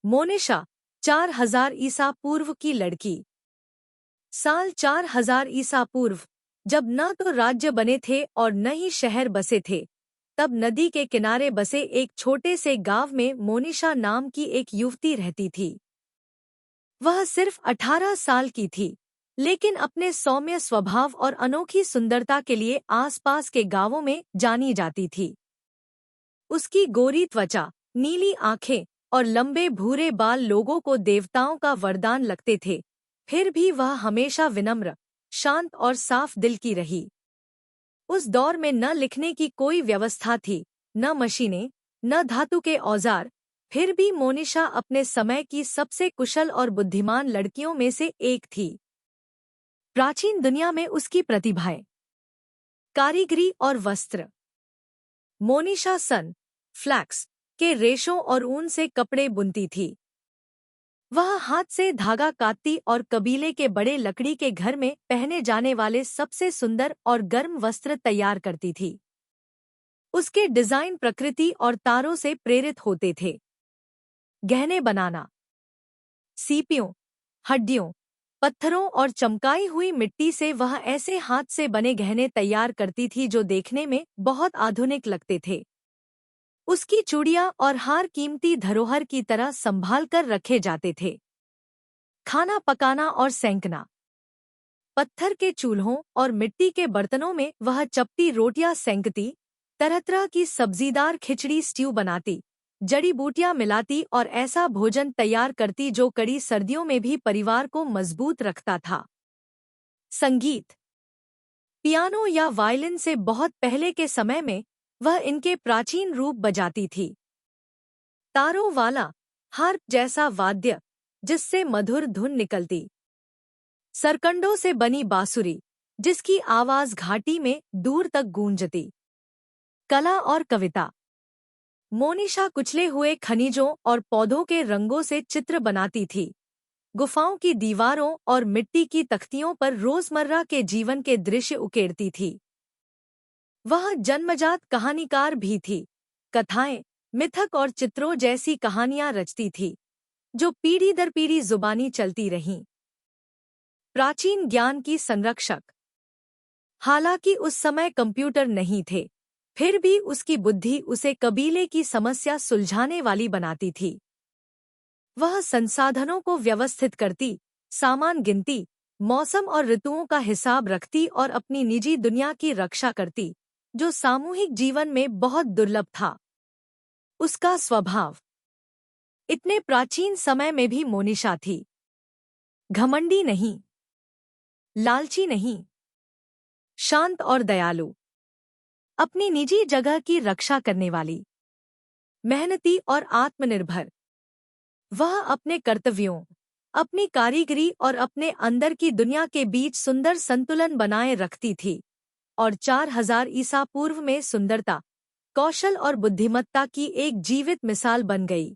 मोनिशा 4000 ईसा पूर्व की लड़की। साल 4000 ईसा पूर्व, जब न तो राज्य बने थे और न ही शहर बसे थे, तब नदी के किनारे बसे एक छोटे से गांव में मोनिशा नाम की एक युवती रहती थी। वह सिर्फ 18 साल की थी, लेकिन अपने सौम्य स्वभाव और अनोखी सुंदरता के लिए आसपास के गांवों में जानी जाती थी। उसकी गोरी त्वचा, नीली आंखें और लंबे भूरे बाल लोगों को देवताओं का वरदान लगते थे। फिर भी वह हमेशा विनम्र, शांत और साफ दिल की रही। उस दौर में न लिखने की कोई व्यवस्था थी, न मशीनें, न धातु के औजार। फिर भी मोनिशा अपने समय की सबसे कुशल और बुद्धिमान लड़कियों में से एक थी। प्राचीन दुनिया में उसकी प्रतिभाएं, कारीगरी और वस्त्र। मोनिशा सन, फ्लैक्स के रेशों और ऊन से कपड़े बुनती थी। वह हाथ से धागा काटती और कबीले के बड़े लकड़ी के घर में पहने जाने वाले सबसे सुंदर और गर्म वस्त्र तैयार करती थी। उसके डिजाइन प्रकृति और तारों से प्रेरित होते थे। गहने बनाना, सीपियों, हड्डियों, पत्थरों और चमकाई हुई मिट्टी से वह ऐसे हाथ से बने गहने तैयार करती थी जो देखने में बहुत आधुनिक लगते थे। उसकी चूड़ियां और हार कीमती धरोहर की तरह संभाल कर रखे जाते थे। खाना पकाना और सेंकना, पत्थर के चूल्हों और मिट्टी के बर्तनों में वह चपटी रोटियां सेंकती, तरह तरह की सब्जीदार खिचड़ी स्ट्यू बनाती, जड़ी बूटियां मिलाती और ऐसा भोजन तैयार करती जो कड़ी सर्दियों में भी परिवार को मजबूत रखता था। संगीत, पियानो या वायलिन से बहुत पहले के समय में वह इनके प्राचीन रूप बजाती थी। तारों वाला हार्प जैसा वाद्य, जिससे मधुर धुन निकलती। सरकंडों से बनी बांसुरी, जिसकी आवाज घाटी में दूर तक गूंजती। कला और कविता, मोनिशा कुचले हुए खनिजों और पौधों के रंगों से चित्र बनाती थी। गुफाओं की दीवारों और मिट्टी की तख्तियों पर रोजमर्रा के जीवन के दृश्य उकेरती थी। वह जन्मजात कहानीकार भी थी। कथाएं, मिथक और चित्रों जैसी कहानियां रचती थी, जो पीढ़ी दर पीढ़ी जुबानी चलती रहीं। प्राचीन ज्ञान की संरक्षक, हालांकि उस समय कंप्यूटर नहीं थे, फिर भी उसकी बुद्धि उसे कबीले की समस्या सुलझाने वाली बनाती थी। वह संसाधनों को व्यवस्थित करती, सामान गिनती, मौसम और ऋतुओं का हिसाब रखती और अपनी निजी दुनिया की रक्षा करती, जो सामूहिक जीवन में बहुत दुर्लभ था। उसका स्वभाव, इतने प्राचीन समय में भी मोनिशा थी। घमंडी नहीं, लालची नहीं, शांत और दयालु, अपनी निजी जगह की रक्षा करने वाली, मेहनती और आत्मनिर्भर। वह अपने कर्तव्यों, अपनी कारीगरी और अपने अंदर की दुनिया के बीच सुंदर संतुलन बनाए रखती थी और 4000 ईसा पूर्व में सुंदरता, कौशल और बुद्धिमत्ता की एक जीवित मिसाल बन गई।